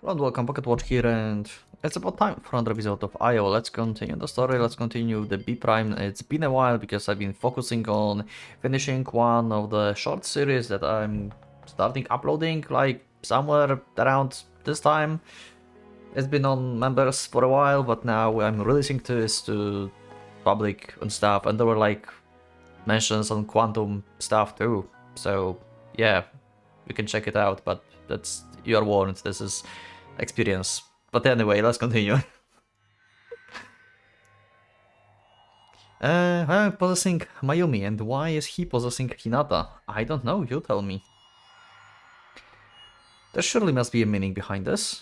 Hello and welcome, PocketWatch here, and it's about time for another episode of IO. Let's continue the story, let's continue the B Prime. It's been a while because I've been focusing on finishing one of the short series that I'm starting uploading, like somewhere around this time. It's been on members for a while, but now I'm releasing this to public and stuff, and there were like mentions on quantum stuff too. So yeah, you can check it out, but that's, you are warned, this is experience. But anyway, let's continue. I'm possessing Mayumi, and why is he possessing Hinata? I don't know, you tell me. There surely must be a meaning behind this.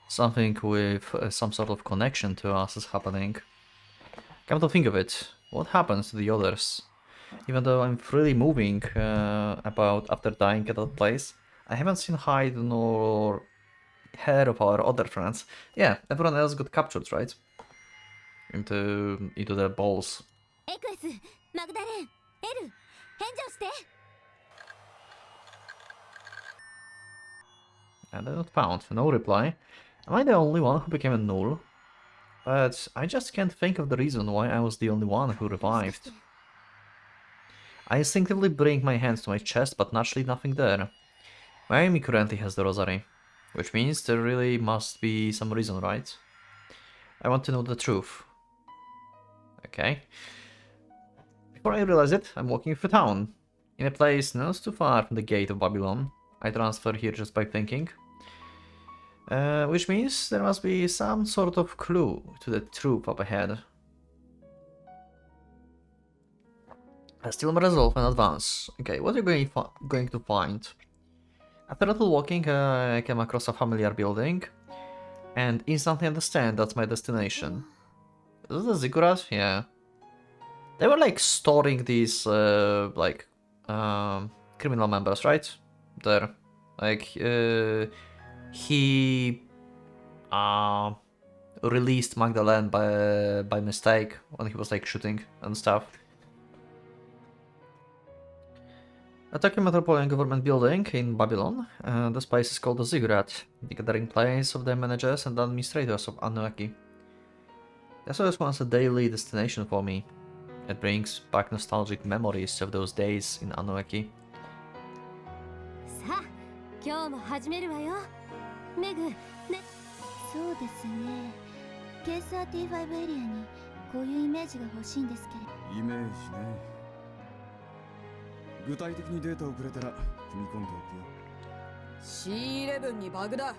Something with some sort of connection to us is happening. Come to think of it, what happens to the others? Even though I'm freely moving about after dying at that place, I haven't seen hide nor hair of our other friends. Yeah, everyone else got captured, right? Into their balls. And they're not found. No reply. Am I the only one who became a null? But I just can't think of the reason why I was the only one who revived. I instinctively bring my hands to my chest, but naturally nothing there. Mayumi currently has the rosary, which means there really must be some reason, right? I want to know the truth. Okay. Before I realize it, I'm walking through town, in a place not too far from the gate of Babylon. I transfer here just by thinking. Which means there must be some sort of clue to the truth up ahead. I still resolve and advance. Okay, what are you going to find? After a little walking, I came across a familiar building, and instantly understand that's my destination. Is this the ziggurat? Yeah. They were like storing these, criminal members, right? There. Like, he released Magdalene by mistake when he was like shooting and stuff. A Tokyo Metropolitan Government building in Babylon. This place is called the Ziggurat, the gathering place of the managers and administrators of Anunnaki. This was once a daily destination for me. It brings back nostalgic memories of those days in Anunnaki. C11 にバグだ。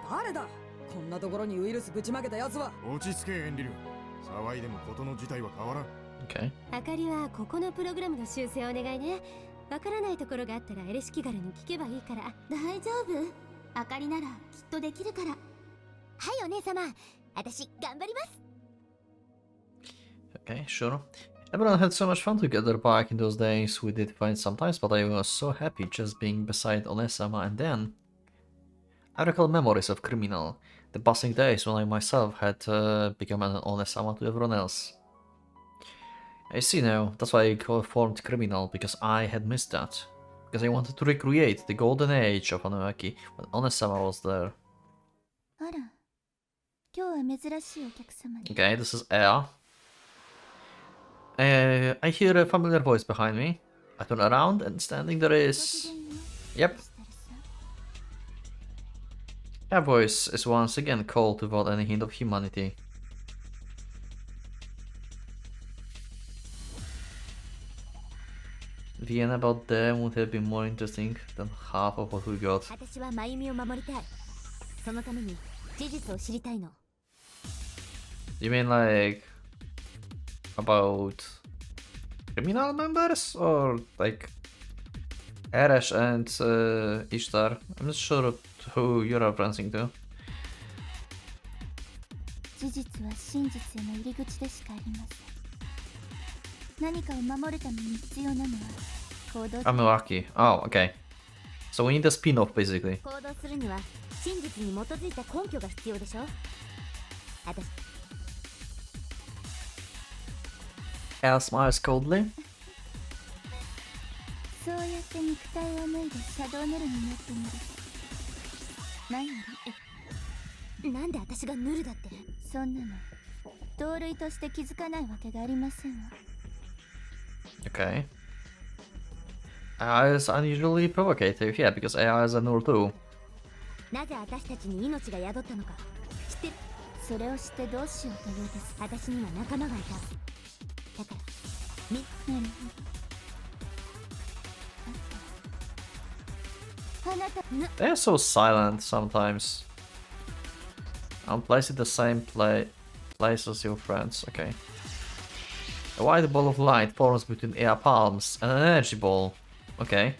誰だ？こんなところにウイルスぶちまけたやつは。落ち着けエンリル。騒いでも事の事態は変わらん。Okay. あかりはここのプログラムの修正をお願いね。わからないところがあったらエレシキガルに聞けばいいから。大丈夫？あかりならきっとできるから。はいお姉様、私頑張ります。Okay, sure. Everyone had so much fun together back in those days. We did fight sometimes, but I was so happy just being beside Onesama, and then I recall memories of criminal, the passing days when I myself had become an Onesama to everyone else. I see now, that's why I formed criminal, because I had missed that. Because I wanted to recreate the golden age of Anunnaki when Onesama was there. Okay, this is Air. I hear a familiar voice behind me. I turn around and standing there is... Yep. Her voice is once again cold without any hint of humanity. The end about them would have been more interesting than half of what we got. You mean like... about criminal members, or like Eresh and Ishtar? I'm not sure who you're referencing to. Anunnaki. Oh, okay. So we need a spin-off, basically. Elle smiles coldly. そうやって肉体を脱いでシャドウネルになってみると何よりなんで私がヌルだって。そんなの同類として気づかないわけがありませんわ。 Okay. AI is unusually provocative, yeah, because AI is a null too. なぜ私たちに命が宿ったのか知ってる。それを知ってどうしようというです。私には仲間がいた。だからなるほど。あなたな They're so silent sometimes. I'll place it the same place as your friends, okay. A white ball of light forms between air palms and an energy ball. Okay.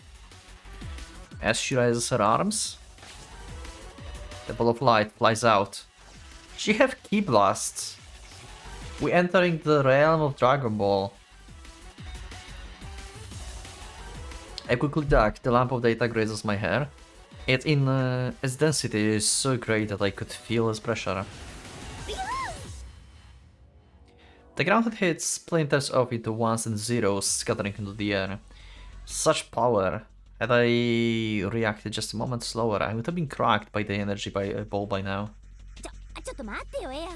As she raises her arms, the ball of light flies out. She have key blasts. We entering the realm of Dragon Ball. I quickly duck. The lamp of data grazes my hair. Its density is so great that I could feel its pressure. The ground hits splinters off into ones and zeros, scattering into the air. Such power. Had I reacted just a moment slower, I would have been cracked by the energy ball by now. ちょっと待ってよエア。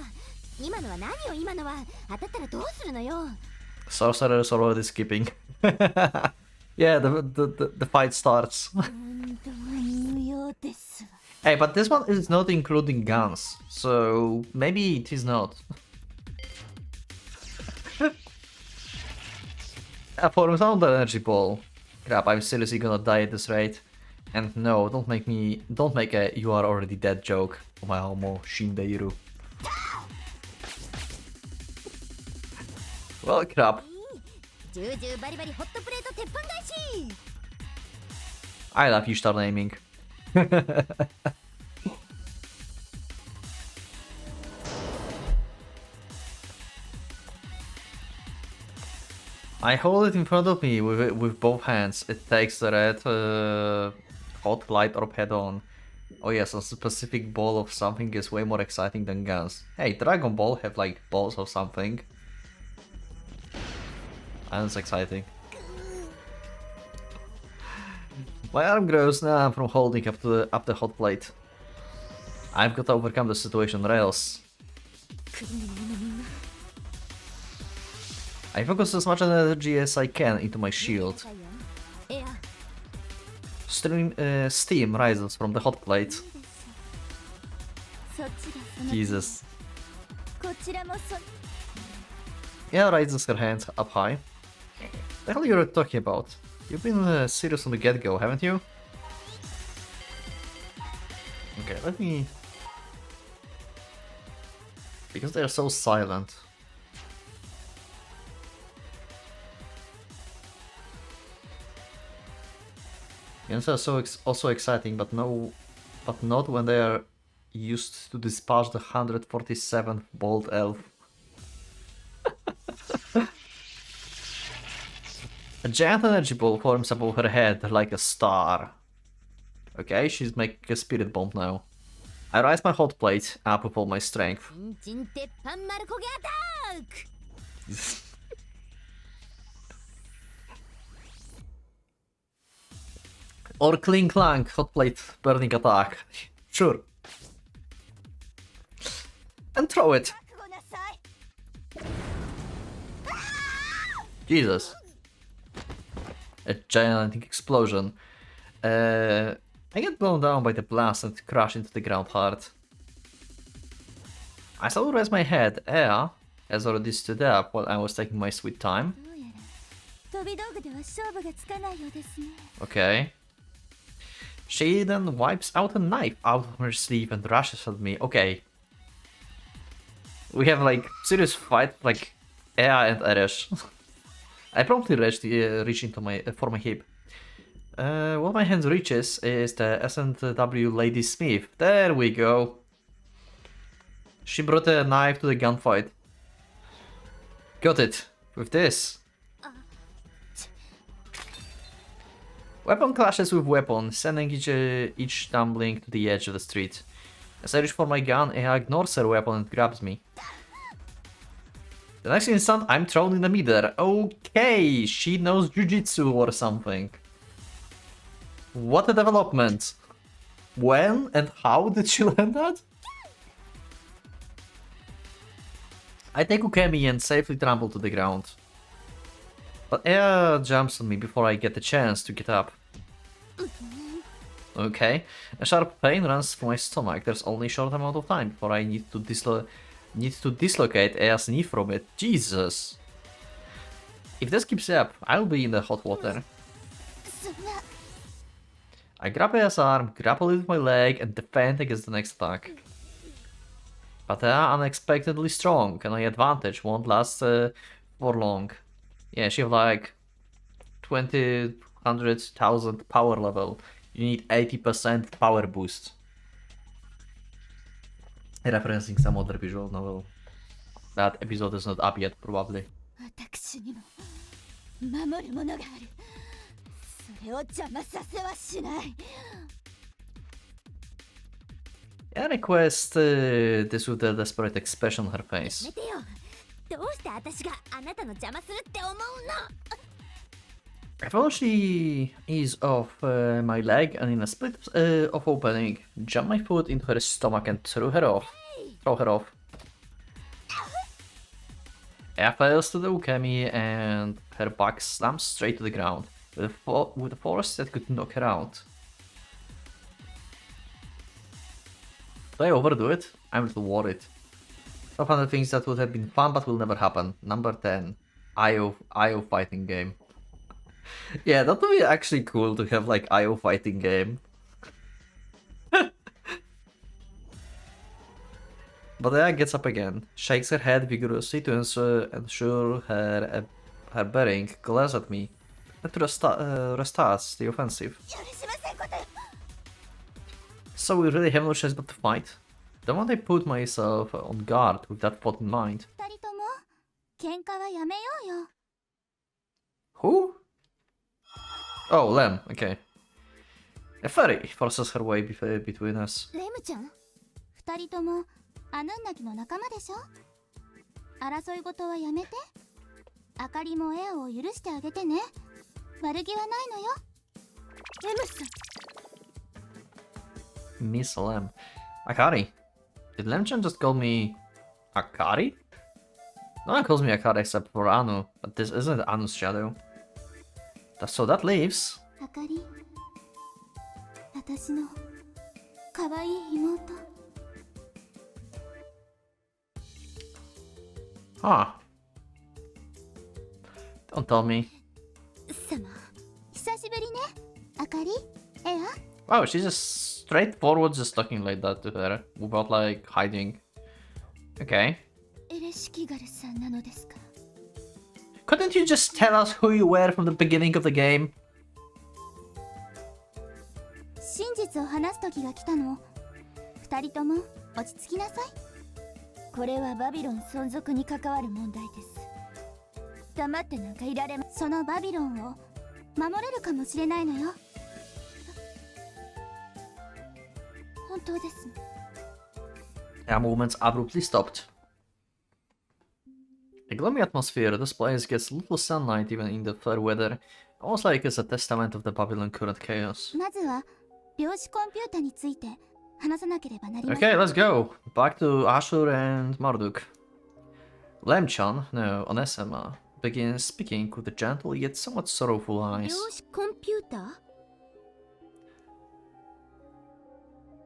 今のは何よ。今のは当たったらどうするのよ。 Sorcerer is already skipping. Yeah, the fight starts. 本当は無用ですわ。 Hey, but this one is not including guns, so maybe it is not. For example, the energy ball. Crap, I'm seriously gonna die at this rate. And no, don't make a you are already dead joke. Omae Shindeiru. Well, crap. ジュージューバリバリホットプレート鉄板返し。 I love you, start naming. I hold it in front of me with both hands. It takes the red hot light orb head on. Oh yes, a specific ball of something is way more exciting than guns. Hey, Dragon Ball have like balls of something. And it's exciting. My arm grows now from holding up the hot plate. I've got to overcome the situation or else. I focus as much energy as I can into my shield. エア。 Steam rises from the hot plate. そっちがその。 Jesus. こちらもそ。 Yeah, raises her hand up high. The hell you're talking about? You've been serious from the get-go, haven't you? Okay, let me... Because they're so silent. Games are also exciting, but not when they are used to dispatch the 147th Bold Elf. A giant energy ball forms above her head like a star. Okay, she's making a spirit bomb now. I rise my hot plate up with all my strength. チンチン鉄板丸焦げアタック。 Or cling clank, hot plate burning attack. Sure. And throw it. 覚悟なさい。 Jesus. A gigantic explosion. I get blown down by the blast and crash into the ground hard. I slowly raise my head. Ea has already stood up while I was taking my sweet time. どうやら飛び道具では勝負がつかないようですね。 Okay. She then wipes out a knife out of her sleeve and rushes at me. Okay. We have like serious fight like Ea and Eresh. I promptly reach into for my hip. What my hand reaches is the S&W Lady Smith. There we go. She brought a knife to the gunfight. Got it. With this. Weapon clashes with weapon, sending each tumbling to the edge of the street. As I reach for my gun, Ea ignores her weapon and grabs me. The next instant, I'm thrown in the midair. Okay, she knows jujitsu or something. What a development! When and how did she learn that? I take Ukemi and safely trample to the ground. But Ea jumps on me before I get the chance to get up. Okay, a sharp pain runs through my stomach. There's only a short amount of time before I need to dislocate Ea's knee from it. Jesus! If this keeps up, I'll be in the hot water. そんな I grab Ea's arm, grapple it with my leg, and defend against the next attack. But Ea unexpectedly strong, and my advantage won't last for long. Yeah, she have like 100,000 power level. You need 80% power boost. Referencing some other visual novel. That episode is not up yet, probably. 私にも守るものがある。それを邪魔させはしない。 I request this with a desperate expression on her や face. めてよ。どうして私があなたの邪魔するって思うの？ I thought she eased off my leg and in a split of opening, jumped my foot into her stomach and threw her off. Air fails to the Ukemi and her back slams straight to the ground with a force that could knock her out. Did I overdo it? I'm a little worried. Top 100 things that would have been fun but will never happen. Number 10. IO fighting game. Yeah, that would be actually cool to have like IO fighting game. But Ea gets up again, shakes her head vigorously to ensure her bearing, glares at me, and restarts the offensive. 許しませんことよ。 So we really have no choice but to fight. Don't want I put myself on guard with that thought in mind. 二人とも喧嘩はやめようよ。 Who? Oh, Lem, okay. A fairy forces her way between us. レムちゃん、二人ともアヌンナキの仲間でしょ。争い事はやめて。あかりもエアを許してあげてね。悪気はないのよ。レムさん。 Miss Lem. Akari. Did Lemchan just call me Akari? No one calls me Akari except for Anu, but this isn't Anu's shadow. So that leaves... あかり、私の可愛い妹。 Huh. Don't tell me. 様、久しぶりね。あかり、エア。 Wow, she's just straightforward just talking like that to her, without like hiding. Okay. エレシキガルさんなのですか。 Couldn't you just tell us who you were from the beginning of the game? 真実を話す時が来たの。二人とも落ち着きなさい。これはバビロン存続に関わる問題です。黙ってなんかいられまそのバビロンを守れるかもしれないのよ。本当です。 Our movements abruptly stopped. A gloomy atmosphere, this place gets little sunlight even in the fair weather, almost like it's a testament of the Babylon current chaos. まずは量子コンピュータについて話さなければなりません。 Okay, let's go. Back to Ashur and Marduk. Lemchan, no, Onesema, begins speaking with gentle yet somewhat sorrowful 量 eyes. 子コンピューター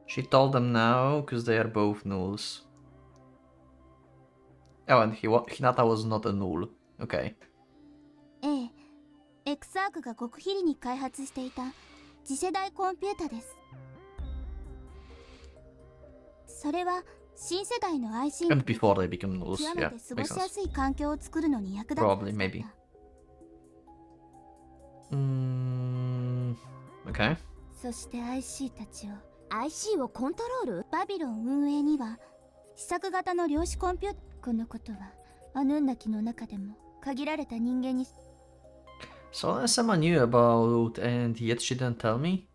She told them now, because they are both nulls. Oh, and Hinata was not a null. Okay. ええ、エクサークが極秘裏に開発していた次世代コンピュータです。それは新世代の IC And before they become nulls, 極 yeah, めて過ご makes しや sense. すい環境を作るのに役立つはずだった。 Probably, maybe. Okay. そして IC たちを IC をコントロールバビロン運営には試作型の量子コンピュータこのことはアヌンナキの中でも限られた人間に So Onesema knew about, and yet she didn't tell me?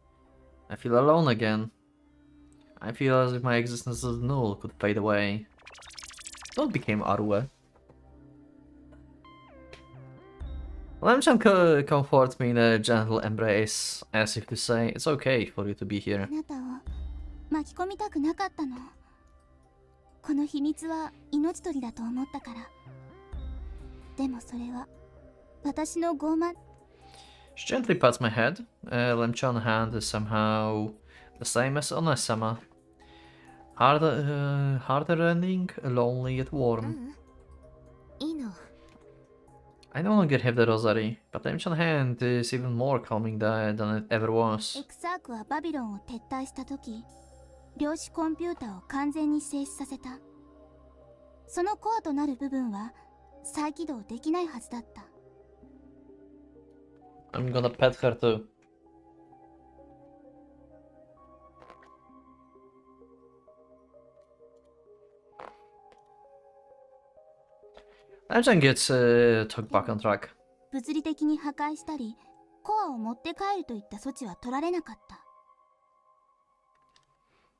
I feel alone again. I feel as if my existence as a null could fade away. Don't became Arue. Lemchan comforts me in a gentle embrace, as if to say, it's okay for you to be here. あなたを巻き込みたくなかったの。この秘密は命取りだと思ったから。でもそれは私の傲慢。 She gently pats my head. Lemchan hand is somehow the same as Onasama. Heart-rending, lonely yet warm. いいの。 I no longer have the rosary, but Lemchan hand is even more calming than it ever エ was. クサークはバビロンを撤退した時、量子コンピューターを完全に静止させた。そのコアとなる部分は再起動できないはずだった。 I'm gonna pet her too. Lemchan gets took back on track. 物理的に破壊したりコアを持って帰るといった措置は取られなかった。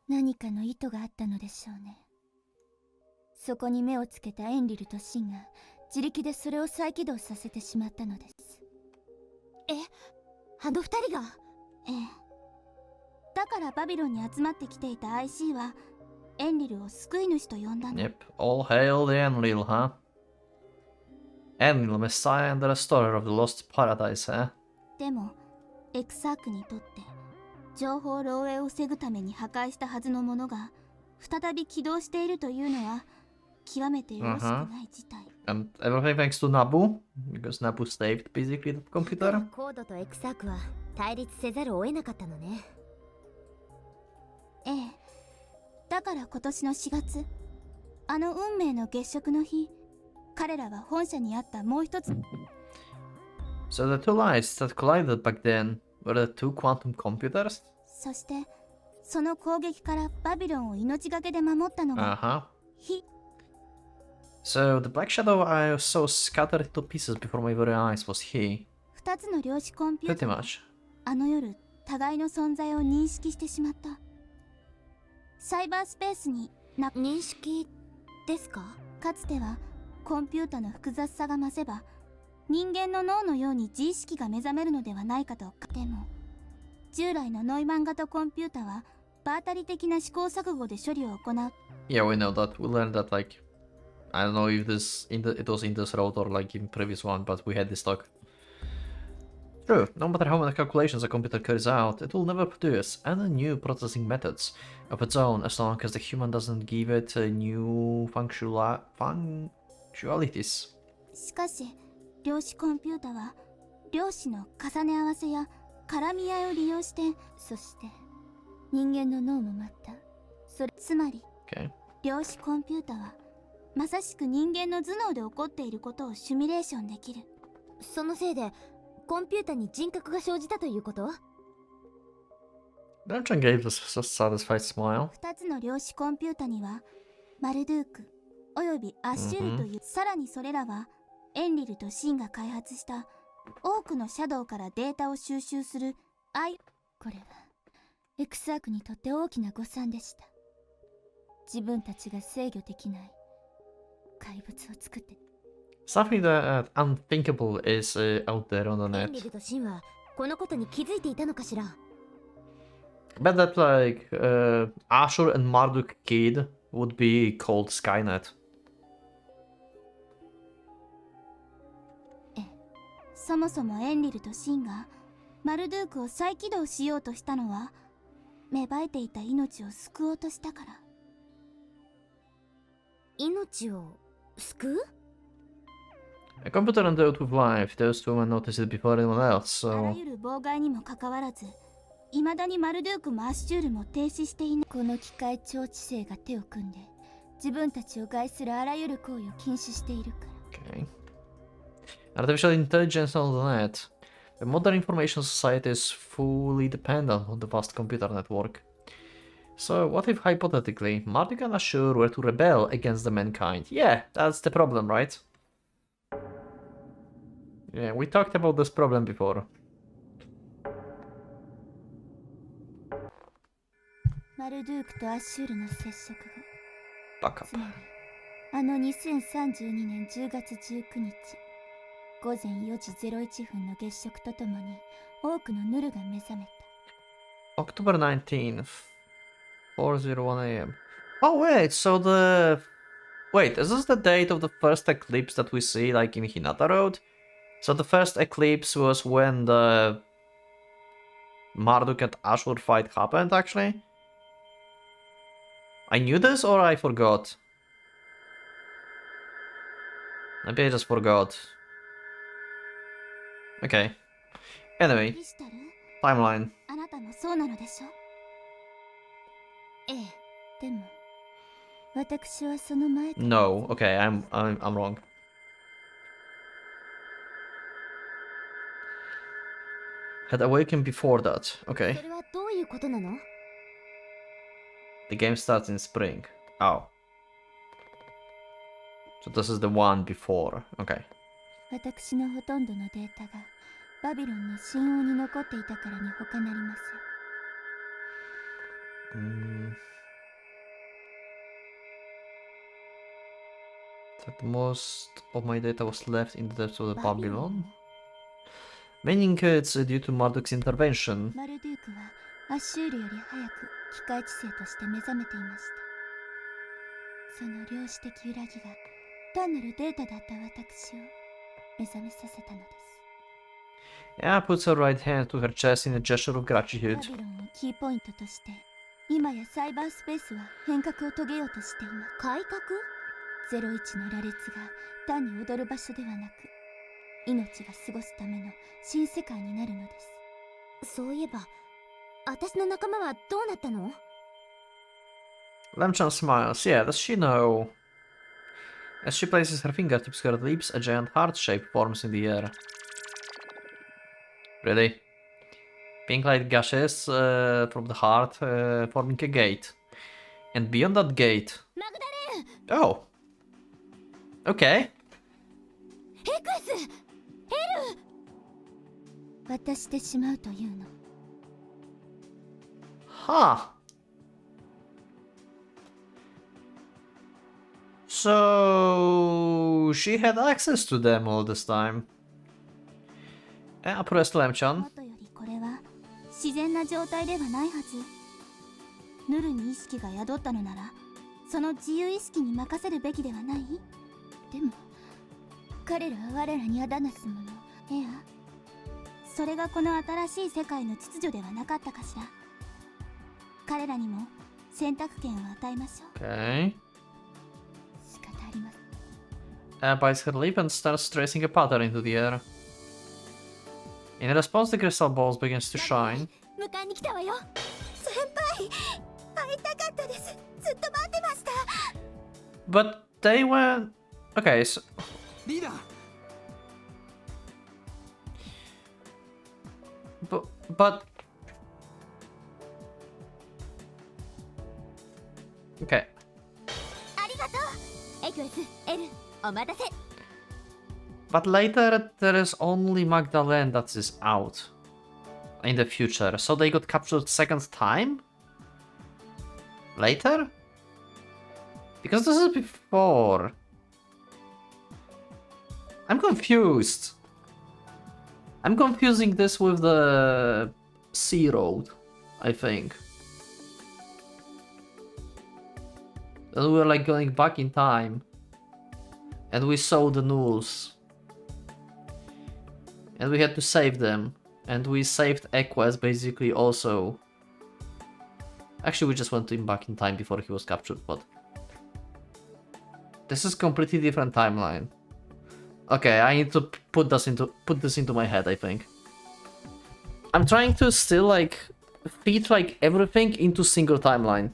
何かの意図があったのでしょうね。そこに目をつけたエンリルとシンが自力でそれを再起動させてしまったのです。え、あの二人が。ええ。だからバビロンに集まってきていた IC はエンリルを救い主と呼んだの。 Yep, all hail the Enlil, huh? Enlil, Messiah and the Restorer of the Lost Paradise, huh? でもエクサークにとって情報漏洩を防ぐために破壊したはずのものが再び起動しているというのは極めてよろしくない事態。 And everything thanks to Nabu, because Nabu saved basically the computer. コードとエクサークは対立せざるを得なかったのね。ええ。だから今年の4月、あの運命の月食の日、彼らは本社にあったもう一つ。 So the two lights that collided back then were the two quantum computers? そしてその攻撃からバビロンを命がけで守ったのが Uh-huh. 火。 So the black shadow I saw scattered into pieces before my very eyes was he. 2つの量子コンピュー Pretty ターは much. あの夜互いの存在を認識してしまった。サイバースペースに認識ですか？かつてはコンピュータの複雑さが増せば人間の脳のように自意識が目覚めるのではないかと。でも従来のノイマン型コンピュータは場当たり的な試行錯誤で処理を行う。 Yeah, we know that. We learned that like I don't know if it was in this road or like in previous one, but we had this talk. True, no matter how many calculations a computer carries out, it will never produce any new processing methods of its own as long as the human doesn't give it new functionalities. しかし量子コンピュータは量子の重ね合わせや絡み合いを利用して、そして人間の脳もまたそれつまり Okay. 量子コンピュータはまさしく人間の頭脳で起こっていることをシミュレーションできる。そのせいでコンピュータに人格が生じたということ？ Lemchan gave us a satisfied smile. 2つの量子コンピュータにはマルドゥークおよびアッシュルという、さらにそれらはエンリルとシンが開発した多くのシャドウからデータを収集するこれはエクサークにとって大きな誤算でした。自分たちが制御できない怪物を作って。 Something that unthinkable is out there on the エンリ net. ルとシンはこのことに気づいていたのかしら？ Bet that like Ashur and Marduk Kid would be called Skynet. そもそもエンリルとシンがマルドゥークを再起動しようとしたのは芽生えていた命を救おうとしたから。命を救う？ A computer endowed with life, those two men noticed it before anyone else, あら so... ゆる妨害にもかかわらず未だにマルドゥークもアッシュールも停止していない。この機械超知性が手を組んで自分たちを害するあらゆる行為を禁止しているから。 Okay. Artificial intelligence on the net. The modern information society is fully dependent on the vast computer network. So what if hypothetically Marduk and Ashur were to rebel against the mankind? Yeah, that's the problem, right? Yeah, we talked about this problem before. マルドゥークとアッシュールの接触が、 Back つ up. まりあの2032年10月19日午前4時01分の月食とともに多くのヌルが目覚めた。 October 19th, 4:01 a.m. Oh wait, so the... Wait, is this the date of the first eclipse that we see, like, in Hinata Road? So the first eclipse was when the Marduk and Ashur fight happened, actually? I knew this, or I forgot? Maybe I just forgot. Okay. Anyway, クリスタル timeline. あなたもそうなのでしょ？ええ。でも私はその前と No, okay, I'm wrong. Had awakened before that. そ Okay. れはどういうことなの？ The game starts in spring. Oh. So this is the one before. Okay. 私のほとんどのデータがバビロンの神王に残っていたからに他なりません。 Mm. That most of my data was left in the depths of the バビロ Babylon. ン？ Meaning it's due to Marduk's intervention. マルドゥークはアッシュールより早く機械知性として目覚めていました。その量子的揺らぎが単なるデータだった私を目覚めさせたのです。 Yeah, puts her right hand to her chest in a gesture of バ gratitude. ビロンをキーポイントとして今やサイバースペースは変革を遂げようとしています。改革？01の羅列が単に踊る場所ではなく命が過ごすための新世界になるのです。そういえば私の仲間はどうなったの？ Lamchan smiles. Yeah, does she know? As she places her fingertips to her lips, a giant heart shape forms in the air. Really? Pink light gushes from the heart, forming a gate. And beyond that gate... Oh! Okay. 渡してしまうというの。 Huh. So she had access to them all this time. Press Lamchan. もとよりこれは自然な状態ではないはず。ヌルに意識が宿ったのならその自由意識に任せるべきではない？でも彼らは我らに仇なすもの。エア、それがこの新しい世界の秩序ではなかったかしら。彼らにも選択権を与えましょう。 Okay. 仕方ありません。 Bites her lip and starts tracing a pattern into the air. In response, the crystal balls begins to shine. 迎えに来たわよ。先輩、会いたかったです。ずっと待ってました。 But they went... Okay, so... リーダー But... Okay. ありがとう。エクエス、エル、お待たせ。 But later, there is only Magdalene that is out. In the future. So they got captured second time? Later? Because this is before. I'm confused. I'm confusing this with the Sea Road, I think. And we're like going back in time. And we saw the Nulls. And we had to save them. And we saved Equus basically also. Actually, we just went back in time before he was captured, but... This is completely different timeline. Okay, I need to put this into my head, I think. I'm trying to still like fit like everything into single timeline.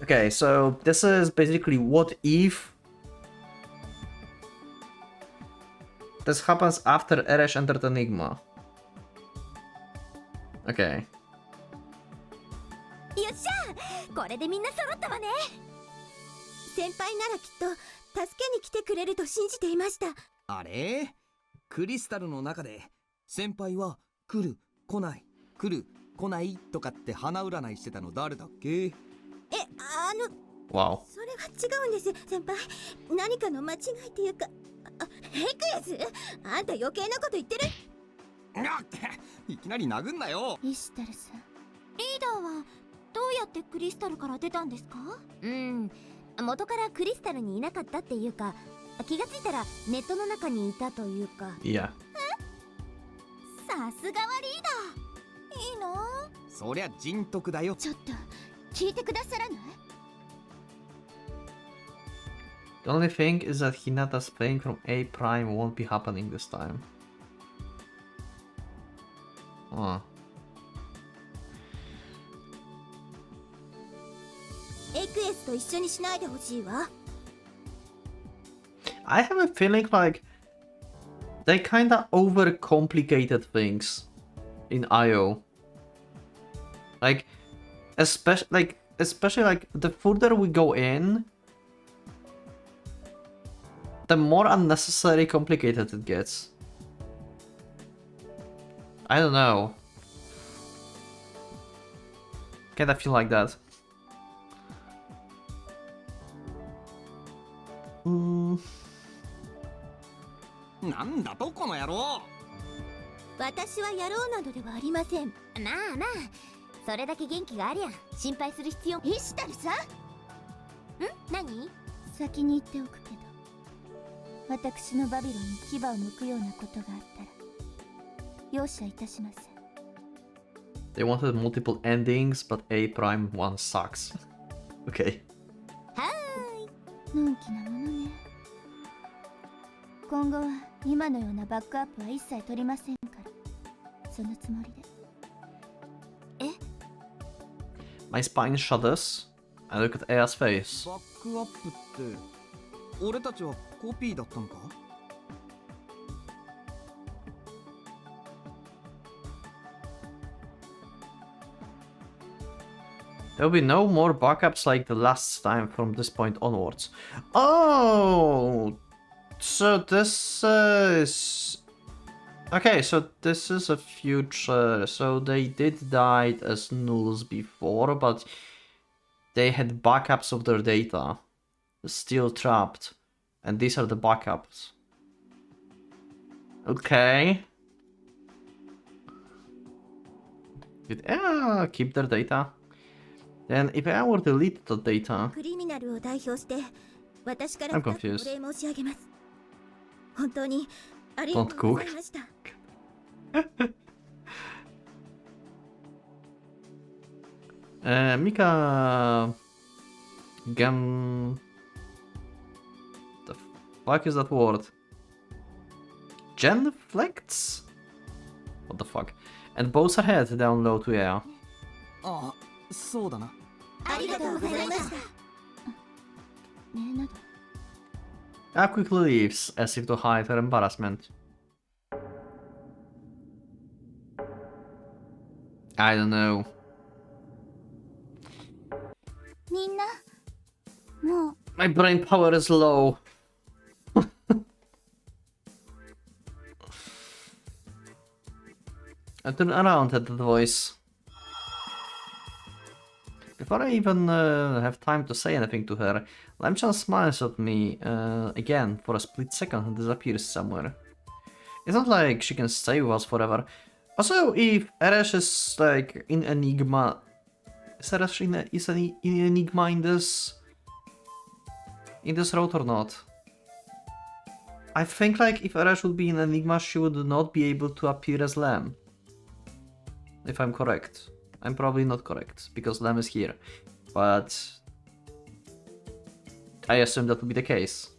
Okay, so this is basically what if this happens after Eresh entered Enigma. Okay. よっしゃ、これでみんな揃ったわね。先輩ならきっと助けに来てくれると信じていました。あれクリスタルの中で先輩は来る来ない来る来ないとかって花占いしてたの誰だっけ？Wow. それは違うんです先輩。何かの間違いっていうか、ヘクエス、あんた余計なこと言ってる。いきなり殴んなよ。イシュタルさん、リーダーはどうやってクリスタルから出たんですか？元からクリスタルにいなかったっていうか、気がついたらネットの中にいたというか。Yeah. さすがはリーダー。いいの？そりゃ人徳だよ。ちょっと聞いてくださらない？ The only thing is that Hinata's thing from A Prime won't be happening this time. Huh. AQS と一緒にしないでほしいわ。I have a feeling like they kinda overcomplicated things in IO. Like, especially like the further we go in, the more unnecessary complicated it gets. I don't know. Kinda feel like that. Hmm. なんだとこの野郎。私は野郎などではありません。まあまあ、それだけ元気がありゃ心配する必要。イシュタルさん、何？先に言っておくけど、私のバビロンに牙を向くようなことがあったら容赦いたしません。 They wanted multiple endings, but A Prime one sucks. Okay. のんきなものね。今後は今のようなバックアップは一切取りませんから、そのつもりで。 My spine shudders. I look at Aya's face. バックアップって俺たちはコピーだったのか？ There will be no more backups like the last time from this point onwards. Oh! So this is... Okay, so this is a future. So they did die as nulls before, but they had backups of their data. Still trapped. And these are the backups. Okay. Keep their data. Then if I were to delete the data... クリミナルを代表して私から I'm 深く confused. お礼申し上げます。本当にありがとうございました。Mika... The fuck is that word? Genflects? What the fuck? And both are head down low to air. ああ、そうだな。ありがとうございました。ねえなど。 A quickly leaves, as if to hide her embarrassment. I don't know. みんな、もう My brain power is low. I turn around at that voice. Before I even have time to say anything to her, Lamchan smiles at me again for a split second and disappears somewhere. It's not like she can stay with us forever. Also, if Eresh is like in Enigma... Is Eresh in Enigma in this route or not? I think like if Eresh would be in Enigma, she would not be able to appear as Lam. If I'm correct. I'm probably not correct, because Lam is here. But I assume that would be the case.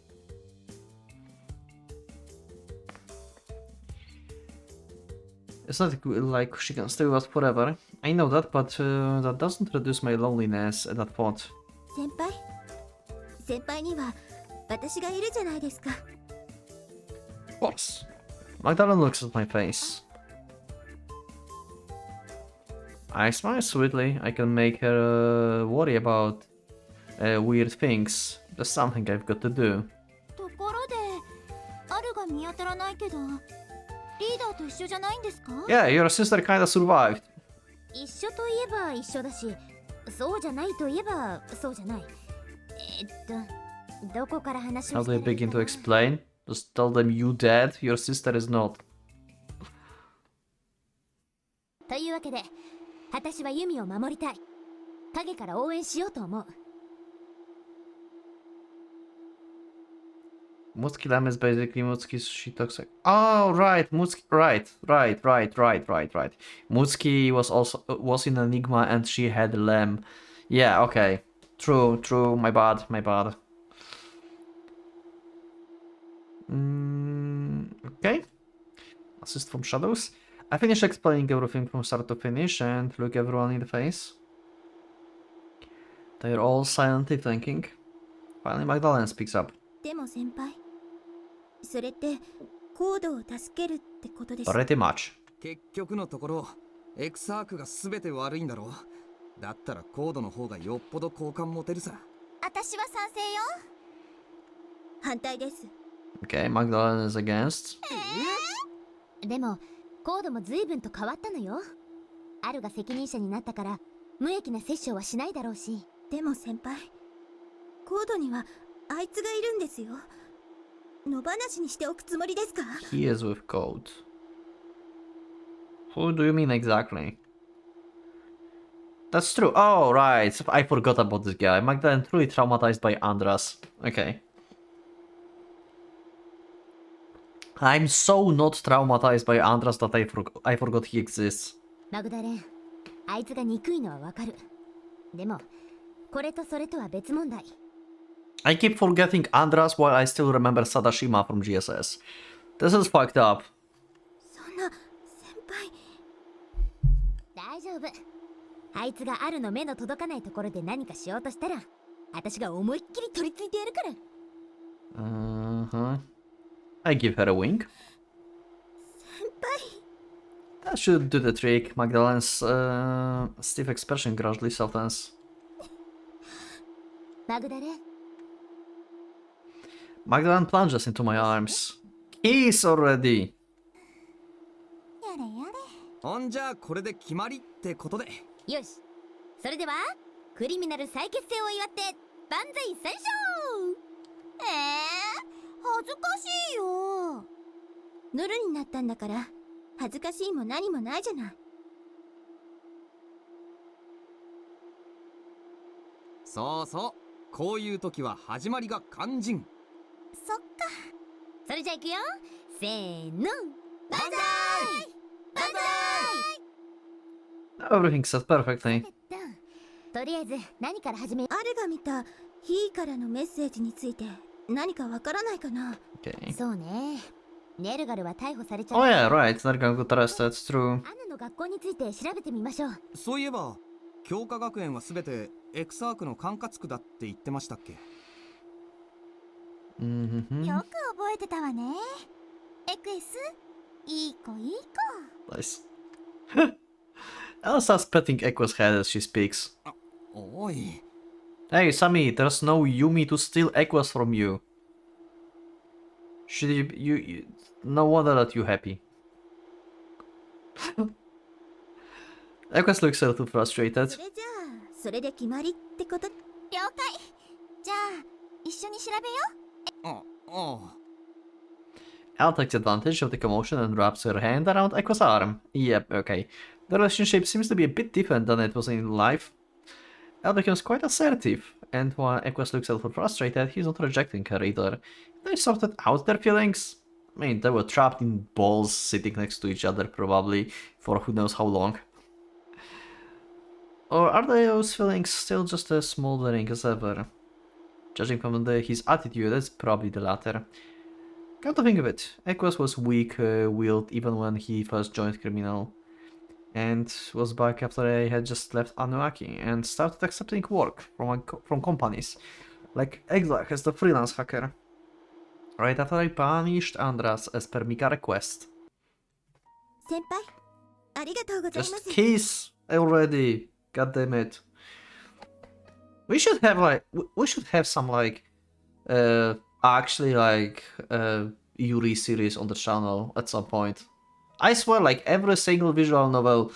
It's not like she can stay with us forever. I know that, but that doesn't reduce my loneliness at that thought. 先輩には私がいるじゃないですか。 Of course. Magdalene looks at my face. I smile sweetly. I can make her worry about weird things. There's something I've got to do. ところで、アルが見当たらないけど、リーダーと一緒じゃないんですか？ Yeah, your sister kinda survived. 一緒といえば一緒だし、そうじゃないといえばそうじゃない。どこから話を How した do I らいい begin か to な。 explain? Just tell them you dead, your sister is not. というわけで、私はユミを守りたい。影から応援しようと思う。 Mutsuki Lam is basically Mutsuki's she toxic. Oh right, Mutsuki right. Mutsuki was also was in Enigma and she had Lam. Yeah, okay. True, my bad. Okay. Assist from shadows. I finished explaining everything from start to finish and look everyone in the face. They're all silently thinking. Finally Magdalene speaks up. でも先輩、それってコードを助けるってことです。 Pretty much. 結局のところエクサークが全て悪いんだろう。だったらコードの方がよっぽど好感持てるさ。私は賛成よ。反対です。 Okay, Magdalene is against. でもコードも随分と変わったのよ。アルが責任者になったから無益なセッションはしないだろうし。でも先輩、コードにはあいつがいるんですよ。野放しにしておくつもりですか？ He is with Code. Who do you mean exactly? That's true. Oh, right. I forgot about this guy. Magdalene truly traumatized by Andras. Okay. I'm so not traumatized by Andras that I forgot he exists. マグダレン、あいつが憎いのはわかる。でもこれとそれとは別問題。 I keep forgetting Andras while I still remember Sadashima from GSS. This is fucked up. そんな先輩。大丈夫。あいつがアルの目の届かないところで何かしようとしたら、私が思いっきり取り付いてやるから。Uh-huh. I give her a wink. That should do the trick. Magdalene's stiff expression gradually softens. マグダレン、 Magdalene plunges into my arms. Kiss already! やれやれ。ほんじゃこれで決まりってことで。よし。それではクリミナル再結成を祝って万歳三唱。恥ずかしいよ。ヌルになったんだから恥ずかしいも何もないじゃない。そうそう、こういう時は始まりが肝心。そっか。それじゃいくよ。せーの。万歳万歳。 Everything said perfectly. とりあえず何から始めよアルが見たヒーからのメッセージについて何かわからないかな。 Okay. そうね。ネルガルは逮捕されちゃっ Oh た。 yeah, right. Nargan got arrested. It's true. アヌの学校について調べてみましょう。そういえば強化学園は全てエクサークの管轄区だって言ってましたっけ？ Mm-hmm. よく覚えてたわね。エクエス、いい子いい子。 Nice. Elsa's petting Equa's head as she speaks. おい。 Hey, Sami, there's no Yumi to steal Equas from you. Should you no wonder that you're happy. Equus looks a little frustrated. それじゃあそれで決まりってこと。了解。じゃあ一緒に調べよう。ああ。 Elle takes advantage of the commotion and wraps her hand around Equa's arm. Yep, okay. The relationship seems to be a bit different than it was in life. Elle becomes quite assertive, and while Equus looks a little frustrated, he's not rejecting her either. They sorted out their feelings. I mean, they were trapped in balls sitting next to each other probably for who knows how long. Or are those feelings still just as smoldering as ever? Judging from his attitude, it's probably the latter. Come to think of it, Equus was weak-willed even when he first joined Criminal, and was back after I had just left Anuaki and started accepting work from companies, like Exarch as the freelance hacker, right after I punished Andras as per Mika request. 先輩、ありがとうございま Just す。 kiss already, god damn it. We should have some Yuri series on the channel at some point. I swear, like every single visual novel,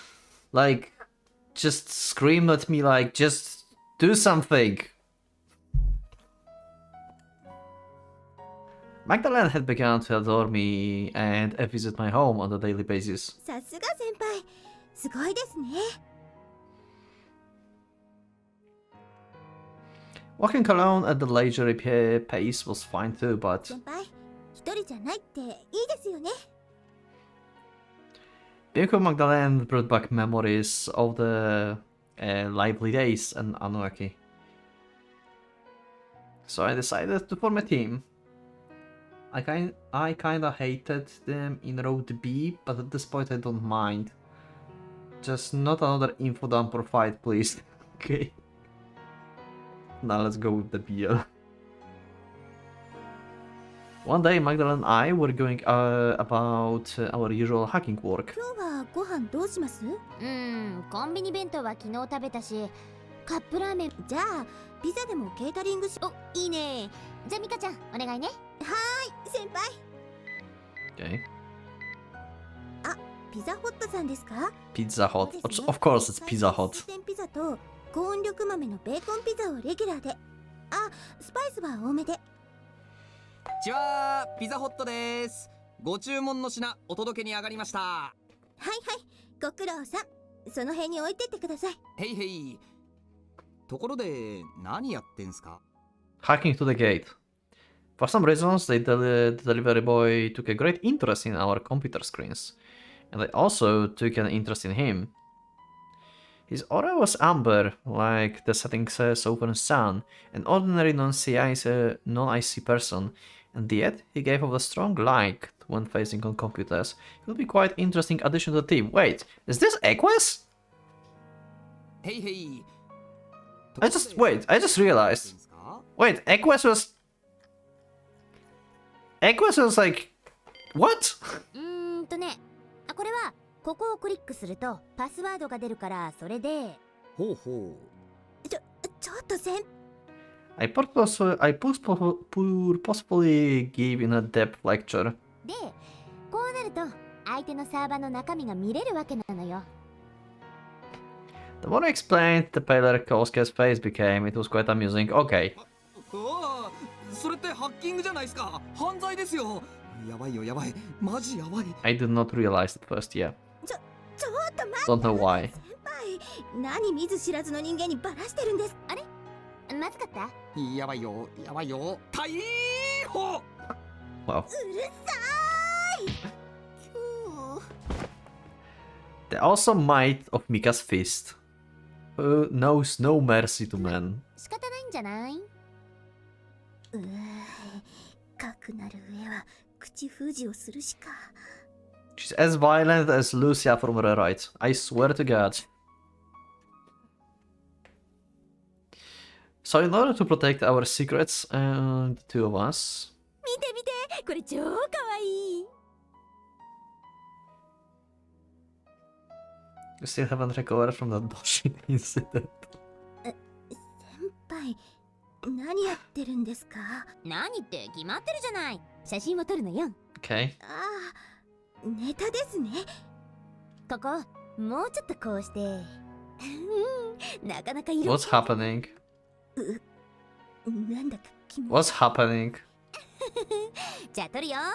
like just scream at me like just do something. Magdalene had begun to adore me and visit my home on a daily basis. さすが先輩、すごいですね。Walking alone at the leisurely pace was fine too, but 先輩一人じゃないっていいですよね。 being with Magdalene brought back memories of the lively days and Anuaki. So I decided to form a team. I kinda hated them in Road B, but at this point I don't mind. Just not another info dumper fight, please. Okay. Now let's go with the BL. One day, Magdalene and I were going about our usual hacking work. 今日はご飯どうします？コンビニ弁当は昨日食べたし、カップラーメン。じゃあピザでもケータリングし。お、いいね。じゃあミカちゃん、お願いね。先輩 Okay. ピザホットさんですか？ Pizza Hut. そうですね。 Of course, it's Pizza Hut. スパイス天ピザと高温力豆のベーコンピザをレギュラーで。スパイスは多めで。ちはピザホットです。ご注文の品お届けに上がりました。はいはいご苦労さん。その辺に置いてってください。へいへい。ところで何やってんすか？ Hacking to the gate. For some reasons, the delivery boy took a great interest in our computer screens, and I also took an interest in him. His aura was amber, like the setting southern sun, an ordinary non-IC person, and yet he gave off a strong light when facing on computers. He will be quite interesting addition to the team. Wait, is this Equus? へいへい。 I just realized. Wait, Equus was like, what? これはここをクリックするとパスワードが出るからそれで。ほうほちょっとI purposefully gave in a depth lecture. で、こうなると相手のサーバーの中身が見れるわけなのよ。The more I explained, the paler Kosuke's face became. It was quite amusing. Okay. う。わあ、それってハッキングじゃないですか。犯罪ですよ。やばいよやばい。マジやばい。I did not realize at first, yeah. ちょっと待って。 Don't know why. 先輩何見ず知らずの人間にバラしてるんです。まずかった？やばいよやばいよ。逮捕。 Wow. うるさーい。The awesome might of Mika's fist. Who knows no mercy to men. 仕方ないんじゃない？かくなる上は口封じをするしか。 She's as violent as Lucia from her right. I swear to God. So in order to protect our secrets, the two of us, 見て見てこれ超かわいい。 we still haven't recovered from the Doshi incident. 先輩何やってるんですか？何って決まってるじゃない。写真を撮るのよ。 Okay. ネタですね。ここもうちょっとこうして。なかなか色。 What's happening? なんだか気持 What's happening? じゃあ撮るよ。は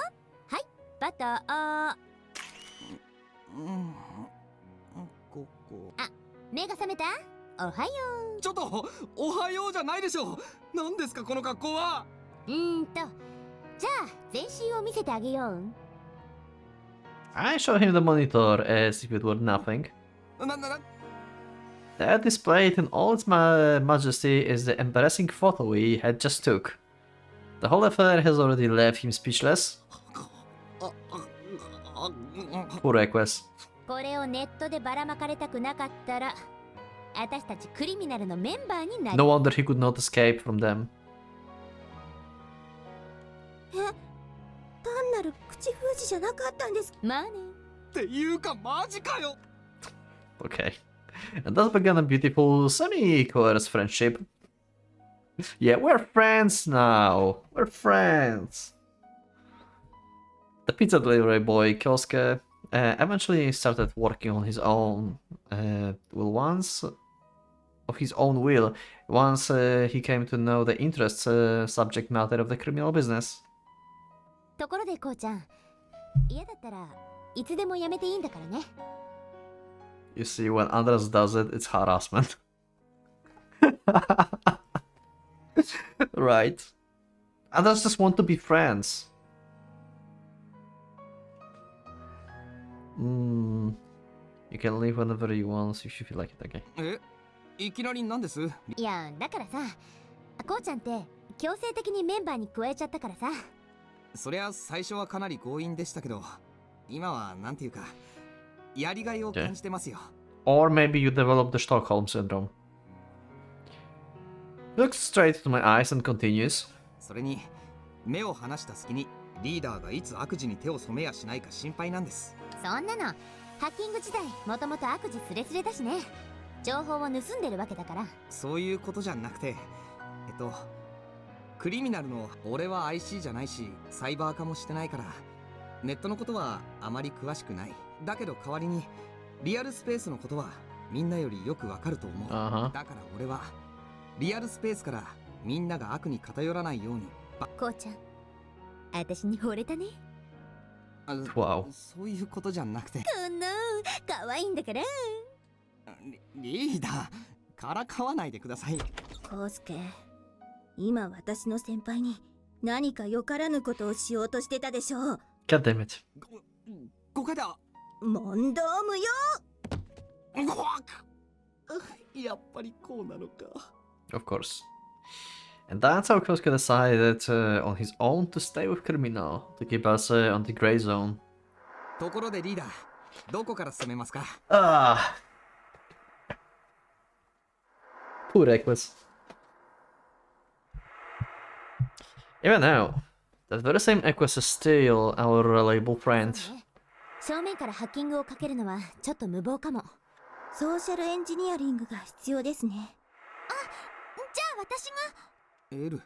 い、バター。ここ。目が覚めた？おはよちょっとおはようじゃないでしょ。何ですかこの格好は。う。じゃあ全身を見せてあげよう。 I showed him the monitor as if it were nothing. There displayed in all its majesty is the embarrassing photo he had just took. The whole affair has already left him speechless. Poor Equus. これをネットでばらまかれたくなかったら、私たちクリミナルのメンバーになる。 No wonder he could not escape from them. 単なる口封じじゃなかったんです。まあね。っていうかマジかよ。 Okay. And thus began a beautiful, semi-coerced friendship. Yeah, we're friends now. We're friends. The pizza delivery boy, Kosuke, eventually started working on his own once he came to know the subject matter of the criminal business. ところでこうちゃん、嫌だったらいつでもやめていいんだからね。You see, when Andres does it, it's harassment. Right. Others just want to be friends. You can leave whenever you want if you feel like it, okay. いきなりなんです？いやだからさ、こうちゃんって強制的にメンバーに加えちゃったからさ。そりゃ最初はかなり強引でしたけど、今はなんていうか、やりがいを感じてますよ。Or maybe you develop the Stockholm syndrome. Looks straight into my eyes and continues. それに目を離した隙にリーダーがいつ悪事に手を染めやしないか心配なんです。そんなのハッキング自体もともと悪事スレスレだしね。情報を盗んでるわけだから。そういうことじゃなくて、クリミナルの俺は IC じゃないしサイバー化もしてないからネットのことはあまり詳しくない。だけど代わりにリアルスペースのことはみんなよりよくわかると思う。だから俺はリアルスペースからみんなが悪に偏らないように。こうちゃん、私に惚れたね。Wow. そういうことじゃなくて。こんな可愛いんだから。リーダーからかわないでください。コウスケ、今私の先輩に何かよからぬことをしようとしてたでしょう。 God damn it. 誤解だ。問答無用。やっぱりこうなのか。Of course. And that's how Kosuke decided on his own to stay with Criminal, to keep us on the gray zone. ところでリーダー、どこから進めますか？ Poor Equus. Even now, that very same Equus is still our reliable friend. 正面からハッキングをかけるのはちょっと無謀かも。ソーシャルエンジニアリングが必要ですね。じゃあ私が。エル。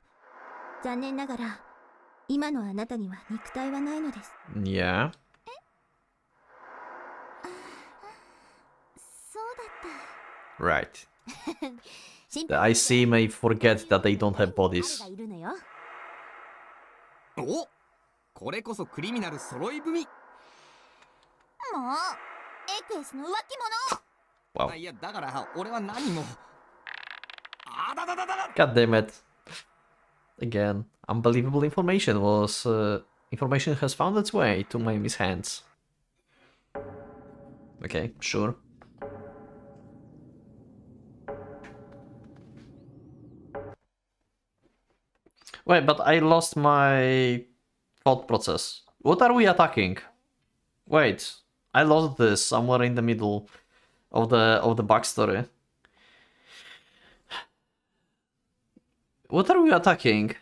残念ながら今のあなたには肉体はないのです。Yeah. そうだった。Right. The IC may forget that they don't have bodies. お、これこそクリミナル揃い踏み。もうエクエスの浮気者。 Wow. いやだから俺は何も。あだだだだだ。 God damn it. Again, unbelievable information has found its way to Miami's hands. Okay, sure. Wait, but I lost my thought process. What are we attacking? Wait, I lost this somewhere in the middle of the backstory. What are we attacking?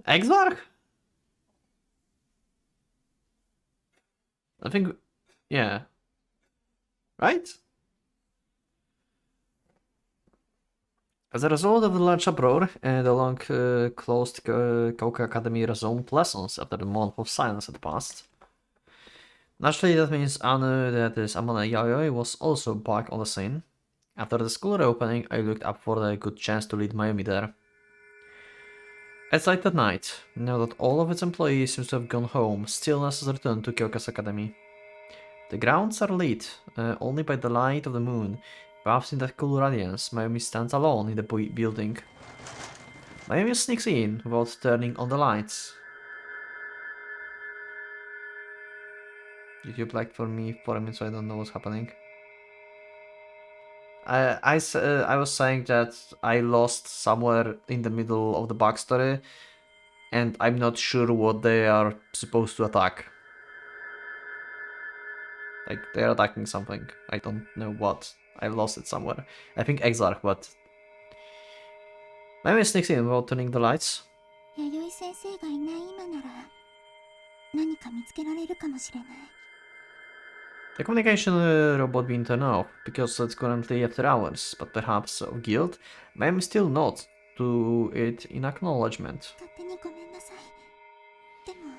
Exarch? I think, yeah. Right? As a result of the large uproar, the long-closed Kauka Academy resumed lessons after the month of silence had passed. Naturally, that means Anu, that is Amana Yayoi, was also back on the scene. After the school reopening, I looked up for a good chance to lead Mayumi there. It's late at night. Now that all of its employees seem to have gone home, stillness has returned to Kyoka's Academy. The grounds are lit only by the light of the moon. Perhaps in that cool radiance, Mayumi stands alone in the building. Mayumi sneaks in without turning on the lights. YouTube like for me for a minute so I don't know what's happening. I was saying that I lost somewhere in the middle of the backstory and I'm not sure what they are supposed to attack. Like, they're attacking something. I don't know what. I lost it somewhere. I think Exarch, but... Maybe sneaks in without turning the lights. 弥生先生がいない今なら何か見つけられるかもしれない。 The communication robot being turned off, because it's currently after hours, but perhaps of guilt, Mayumi still nods to it in acknowledgement. 勝手にごめんなさい。でも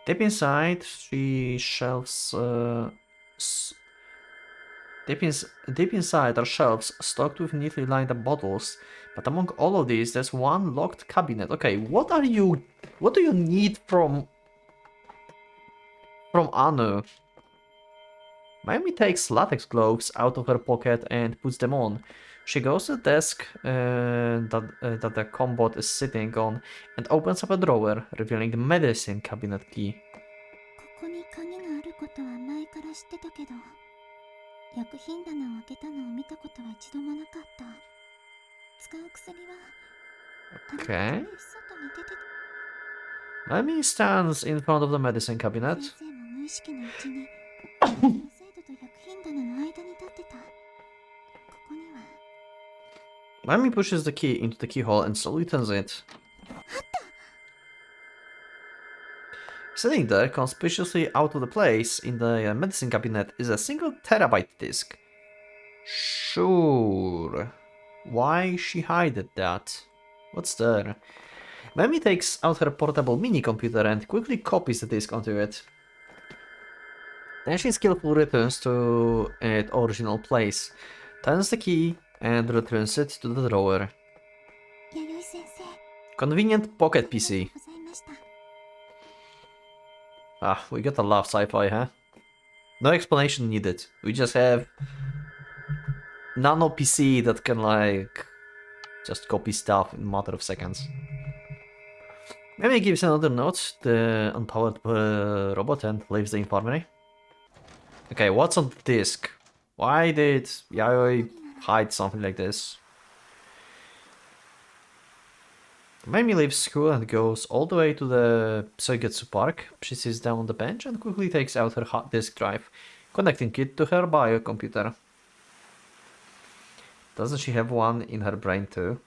Deep inside, deep inside are shelves stocked with neatly lined up bottles, but among all of these, there's one locked cabinet. Okay, what do you need from Anu? Mayumi takes latex gloves out of her pocket and puts them on. She goes to the desk that the combat is sitting on and opens up a drawer, revealing the medicine cabinet key. ここに鍵があることは前から知ってたけど、薬品棚を開けたのを見たことは一度もなかった。使う薬は Okay. 外に出て Mamie stands in front of the medicine cabinet. 先生も無意識のうちに制度と薬品棚の間に立ってた。ここには Mamie pushes the key into the keyhole and slowly turns it. Sitting there, conspicuously out of the place in the medicine cabinet, is a single terabyte disk. Sure. Why she hid that? What's there? Mamie takes out her portable mini computer and quickly copies the disk onto it. Then she skillfully returns to its original place, turns the key, and returns it to the drawer. 弥生先生 Convenient pocket PC. ございました。 Ah, we gotta love sci-fi, huh? No explanation needed. We just have nano PC that can like just copy stuff in a matter of seconds. Maybe gives another note, the unpowered robot, and leaves the infirmary. Okay, what's on the disk? Why did Yayoi hide something like this? Mamie leaves school and goes all the way to the Soigetsu Park. She sits down on the bench and quickly takes out her hard disk drive, connecting it to her biocomputer. Doesn't she have one in her brain too?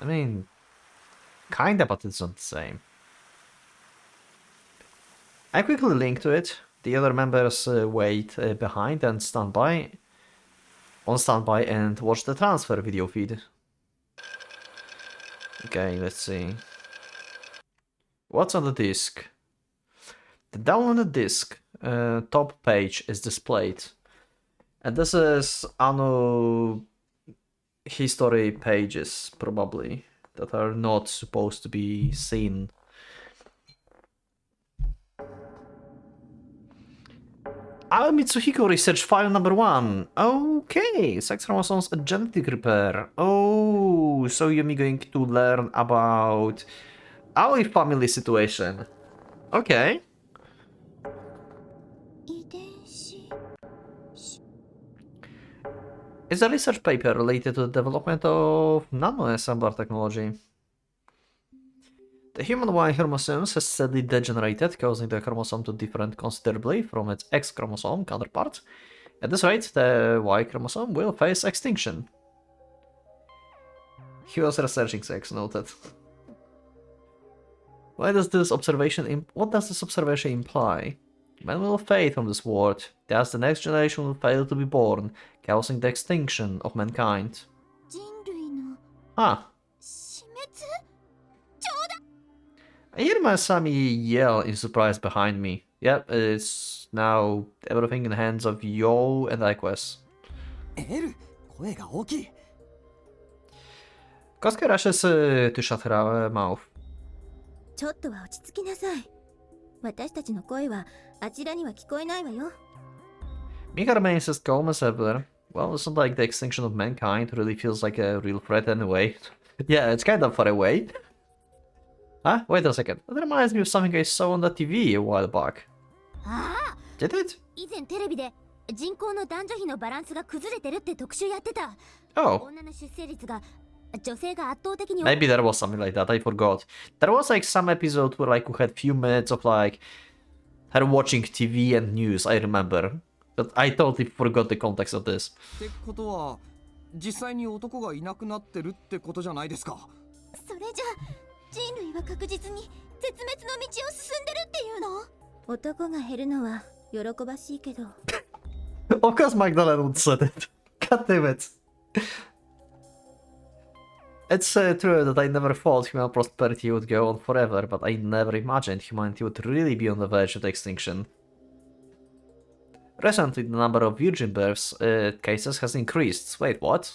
I mean, kinda, but it's not the same. I quickly link to it. The other members wait behind and standby and watch the transfer video feed. Okay, let's see. What's on the disk? The downloaded disk top page is displayed. And this is Anno history pages, probably, that are not supposed to be seen. Mitsuhiko research file number 1. Okay, sex chromosomes a genetic repair. Oh, so you're going to learn about our family situation. Okay. 遺伝子 It's a research paper related to the development of nanoassembler technology. The human Y chromosome has steadily degenerated, causing the chromosome to differ considerably from its X chromosome counterpart. At this rate, the Y chromosome will face extinction. He was researching sex, noted. What does this observation imply? Men will fade from this world, thus the next generation will fail to be born, causing the extinction of mankind. 人類の Ah, 死滅 I hear my Sammy yell in surprise behind me. Yep, it's now everything in the hands of Yo and Iquest. エル、声が大きい。 Koska rushes to shut her mouth. ちょっとは落ち着きなさい。私たちの声はあちらには聞こえないわよ。 Mika remains as calm as ever. Well, it's not like the extinction of mankind really feels like a real threat anyway. Yeah, it's kind of far away. Huh? Wait a second. That reminds me of something I saw on the TV a while back. ああ、 Did it? 以前テレビで人口の男女比のバランスが崩れてるって特集やってた。 Oh, 女の出生率が女性が圧倒的に maybe there was something like that. I forgot. There was like some episode where like we had few minutes of like her watching TV and news. I remember, but I totally forgot the context of this. ってことは、実際に男がいなくなってるってことじゃないですか。それじゃ人類は確実に絶滅の道を進んでるっていうの？男が減るのは喜ばしいけど。Of course, Magdalene would say it. God damn it. It's true that I never thought human prosperity would go on forever, but I never imagined humanity would really be on the verge of extinction. Recently, the number of virgin births cases has increased. Wait, what?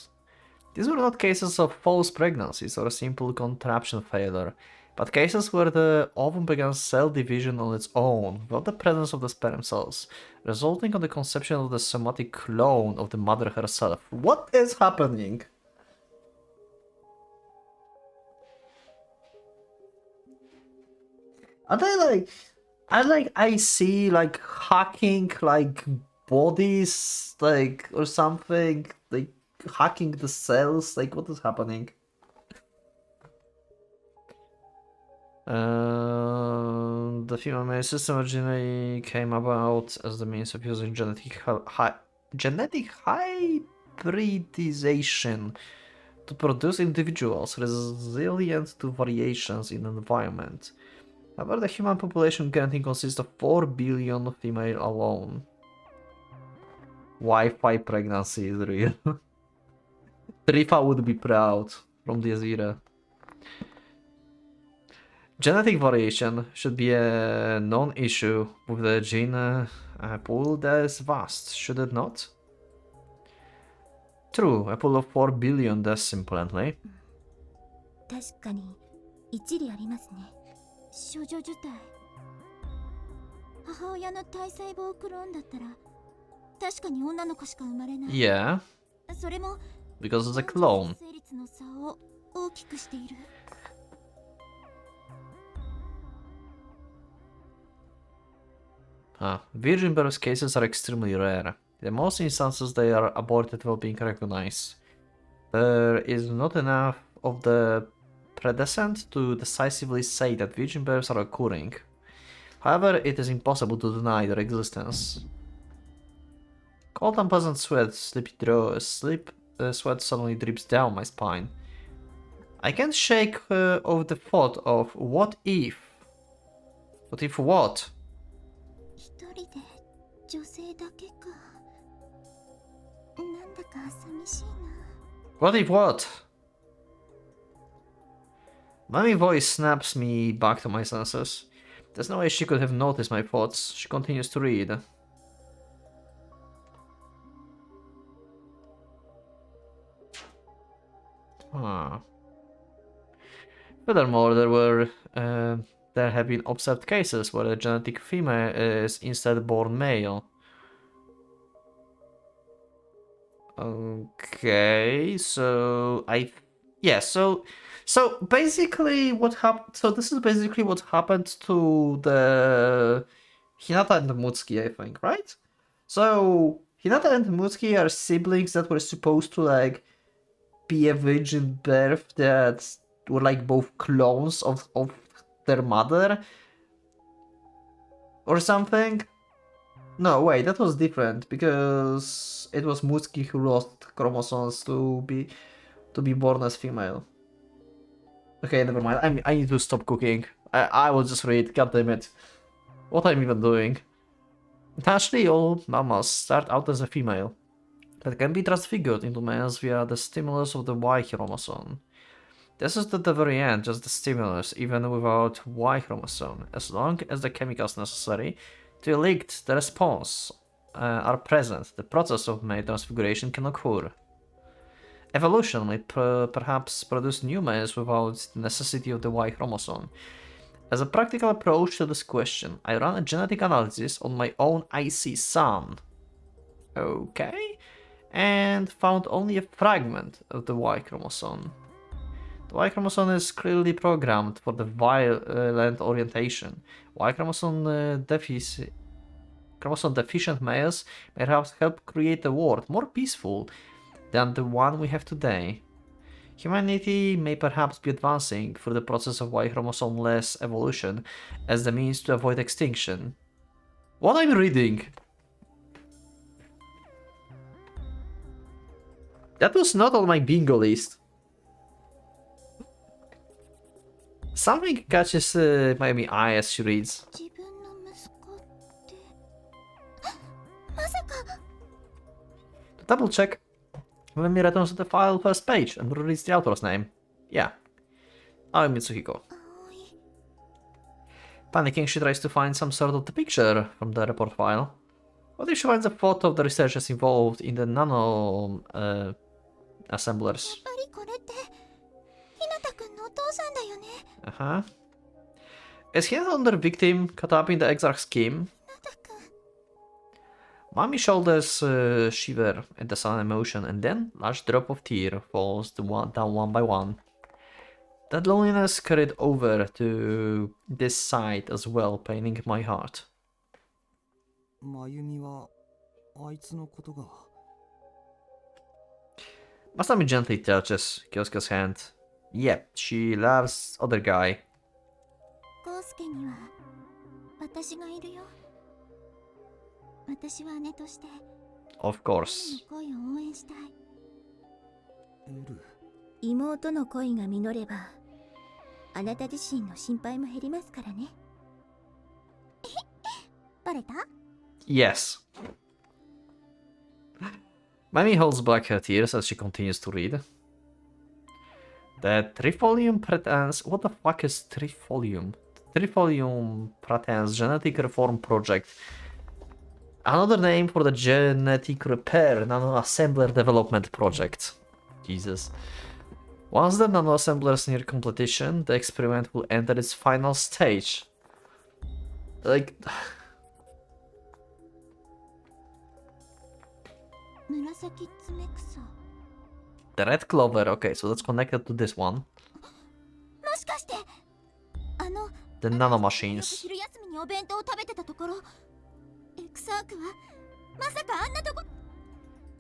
These were not cases of false pregnancies or simple contraception failure, but cases where the ovum began cell division on its own, without the presence of the sperm cells, resulting in the conception of the somatic clone of the mother herself. What is happening? Are they I see like hacking like bodies like or something, like hacking the cells, like what is happening? The female male system originally came about as the means of using genetic hybridization to produce individuals resilient to variations in environment. However, the human population currently consists of 4 billion female alone. Wi-Fi pregnancy is real. Trifa would be proud from this era. Genetic variation should be a non-issue with the gene pool that is vast, should it not? True, a pool of 4 billion does seem plenty. 確かに一理ありますね。少女受胎。母親の体細胞クローンだったら確かに女の子しか生まれない。Yeah, それも because it's a clone. 成立の差を大きくしている。Virgin birth cases are extremely rare. In most instances, they are aborted without being recognized. There is not enough of the predecessent to decisively say that virgin births are occurring. However, it is impossible to deny their existence. Cold unpleasant sweat, sweat suddenly drips down my spine. I can't shake off the thought of what if? What if what? 一人で女性だけか。なんだか寂しいな。What if what? Mommy voice snaps me back to my senses. There's no way she could have noticed my thoughts. She continues to read. Furthermore, there have been observed cases where a genetic female is instead born male. Okay, so so basically what happened. So this is basically what happened to the Hinata and Mutsuki, I think, right? So Hinata and Mutsuki are siblings that were supposed to like be a virgin birth that were like both clones of their mother or something. No, wait, that was different because it was Mutsuki who lost chromosomes to be born as female. Okay, never mind. I need to stop cooking. I will just read. God damn it! What I'm even doing? Naturally, all mammals start out as a female, that can be transfigured into males via the stimulus of the Y chromosome. This is at the very end, just the stimulus, even without Y chromosome, as long as the chemicals necessary to elicit the response are present. The process of male transfiguration can occur. Evolution may perhaps produce new males without the necessity of the Y chromosome. As a practical approach to this question, I ran a genetic analysis on my own IC son. Okay. And found only a fragment of the Y chromosome. The Y chromosome is clearly programmed for the violent orientation. Y chromosome deficient males may perhaps help create a world more peaceful than the one we have today. Humanity may perhaps be advancing through the process of Y chromosome-less evolution as the means to avoid extinction. What I'm reading? That was not on my bingo list. Something catches my eye as she reads. 自分の息子ってまさか To double check, let me return to the file first page and reads the author's name. Yeah, Aoi Mitsuhiko. 葵 Panicking, she tries to find some sort of the picture from the report file. What if she finds a photo of the researchers involved in the nano assemblers? やっぱりこれってひなたくんのお父さんだよね Uh-huh. Is he another victim caught up in the Exarch scheme? Mommy's shoulders shiver at the sudden emotion, and then large drop of tear falls down one by one. That loneliness carried over to this side as well, paining my heart. 真由美はあいつのことが Masami gently touches Kyosuke's hand. Yep, she loves other guy. 康介には私がいるよ。私は姉として Of course. 恋を応援したい。エル妹の恋が実ればあなた自身の心配も減りますからね。バレた？ Yes. Mami holds back her tears as she continues to read. The Trifolium pretends... What the fuck is Trifolium? Trifolium pretends Genetic Reform Project. Another name for the Genetic Repair Nanoassembler Development Project. Jesus. Once the nanoassemblers near completion, the experiment will enter its final stage. Like... 紫爪草。 The red clover, okay, so that's connected to this one. もしかしてThe nanomachines. 昼休みにお弁当を食べてたところエクサークはまさかあんなとこ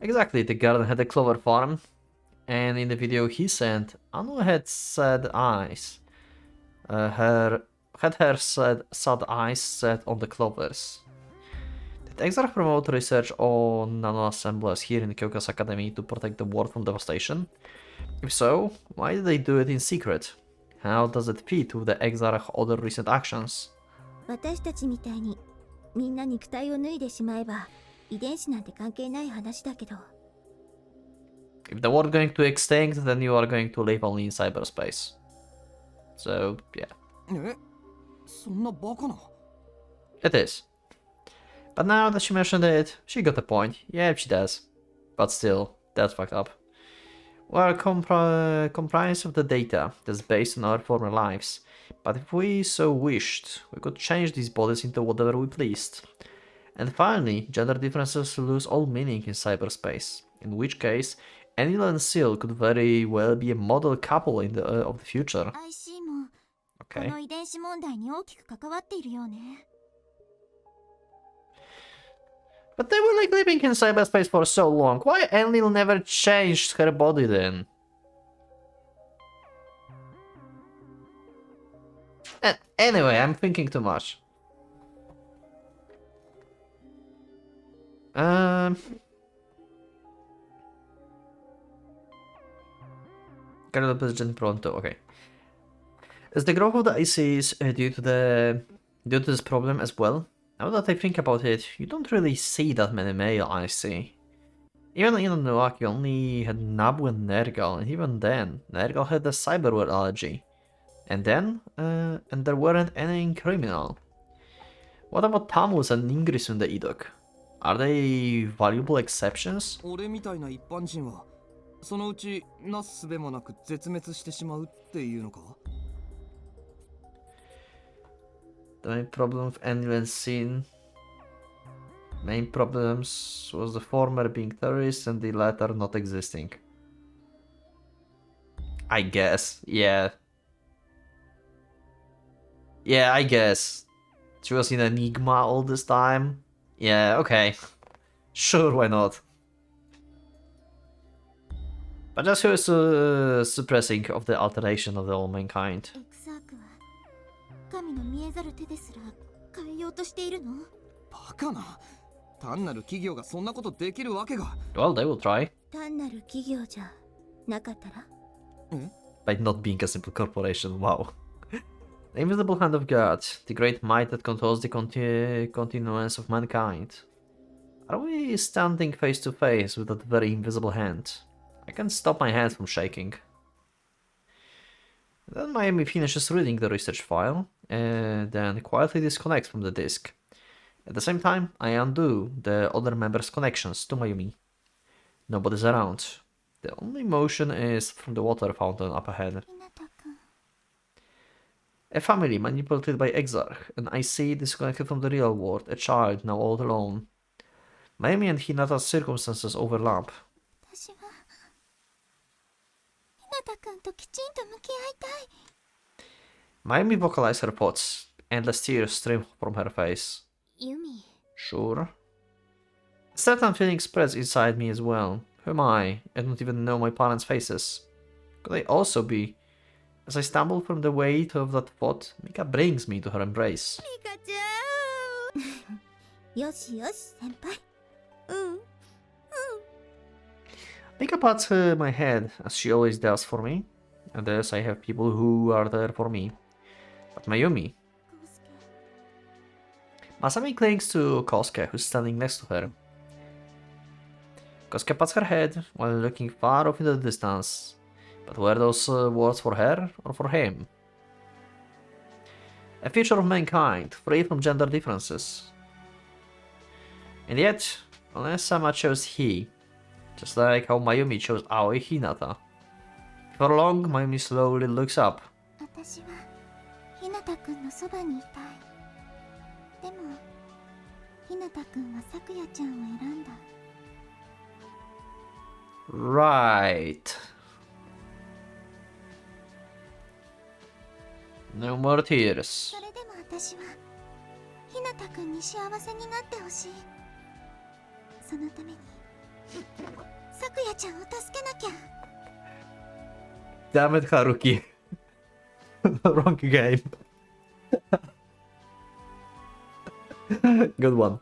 Exactly, the garden had a clover farm. And in the video he sent, Anu had sad eyes. Had her sad eyes set on the clovers. Did Exarch promote research on nanoassemblers here in Kyoka's Academy to protect the world from devastation? If so, why did they do it in secret? How does it fit with the Exarch other recent actions? 私たちみたいにみんな肉体を脱いでしまえば遺伝子なんて関係ない話だけど If the world going to extinct, then you are going to live only in cyberspace. So, yeah. えそんなバカな It is. But now that she mentioned it, she got the point. Yeah, she does. But still, that's fucked up. We're comprised of the data that's based on our former lives. But if we so wished, we could change these bodies into whatever we pleased. And finally, gender differences lose all meaning in cyberspace. In which case, Anil and Seal could very well be a model couple in of the future. IC もこ Okay. の遺伝子問題に大きく関わっているようね But they were like living in cyberspace for so long. Why Enlil never changed her body then? Anyway, I'm thinking too much. Carlo President Pronto, okay. Is the growth of the ICs due to this problem as well? Now that I think about it, you don't really see that many male IC. Even in Noak, you only had Nabu and Nergal, and even then, Nergal had the cyberware allergy. And there weren't any in Criminal. What about Tamus and Ingris in the Idok? Are they valuable exceptions? 俺みたいな一般人はそのうちなすすべもなく絶滅してしまうっていうのか The main problem of Enlil and Sin. Main problems was the former being terrorists and the latter not existing. I guess, yeah. Yeah, I guess. She was in Enigma all this time. Yeah, okay. Sure, why not? But just who is suppressing of the alteration of the all mankind? エクサークは神の見えざる手ですら変えようとしているのバカな単なる企業がそんなことできるわけが Well, they will try. 単なる企業じゃなかったら By not being a simple corporation, wow. The invisible hand of God, the great might that controls the continuance of mankind. Are we standing face to face with that very invisible hand? I can't stop my hands from shaking. Then Mayumi finishes reading the research file, and then quietly disconnects from the disk. At the same time, I undo the other members' connections to Mayumi. Nobody's around. The only motion is from the water fountain up ahead. ひなたくん A family manipulated by Exarch, an IC disconnected from the real world, a child now all alone. Mayumi and Hinata's circumstances overlap. 私はひなたくんときちんと向き合いたい。 Mayumi vocalized her thoughts. Endless tears stream from her face. ユミ Sure. A certain feeling spreads inside me as well. Who am I? I don't even know my parents' faces. Could I also be? As I stumble from the weight of that thought, Mika brings me to her embrace. ミカちゃんよしよし先輩うん Mika pats my head, as she always does for me. And thus I have people who are there for me. But Mayumi. Masami clings to Kosuke, who's standing next to her. Kosuke pats her head while looking far off into the distance. But were those words for her or for him? A feature of mankind, free from gender differences. And yet, Onesama chose he, just like how Mayumi chose Aoi Hinata. Before long, Mayumi slowly looks up. 私はひなたくんのそばにいたい。でもひなたくんはさくやちゃんを選んだ。 Right. No more tears. それでも私はひなたくんに幸せになってほしい。そのためにさくやちゃんを助けなきゃ。 Damn it, Haruki. Wrong game. Good one.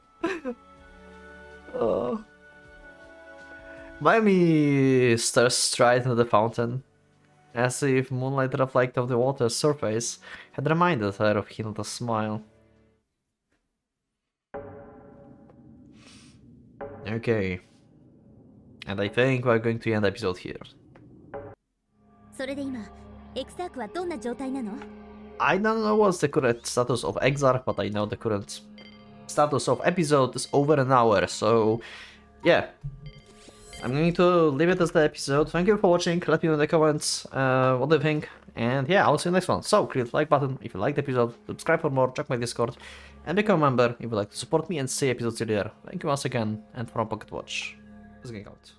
Oh. Mayumi stares straight into the fountain, as if moonlight reflecting off the water's surface had reminded her of Hinata's smile. Okay. And I think we're going to end the episode here. それで今エクサークはどんな状態なの？ I don't know what's the current status of Exarch, but I know the current status of episode is over an hour, so yeah. I'm going to leave it as the episode. Thank you for watching, let me know in the comments what do you think, and yeah, I'll see you next one. So, click the like button if you liked the episode, subscribe for more, check my Discord, and become a member if you'd like to support me and see episodes earlier. Thank you once again, and from Pocket Watch, this is going out.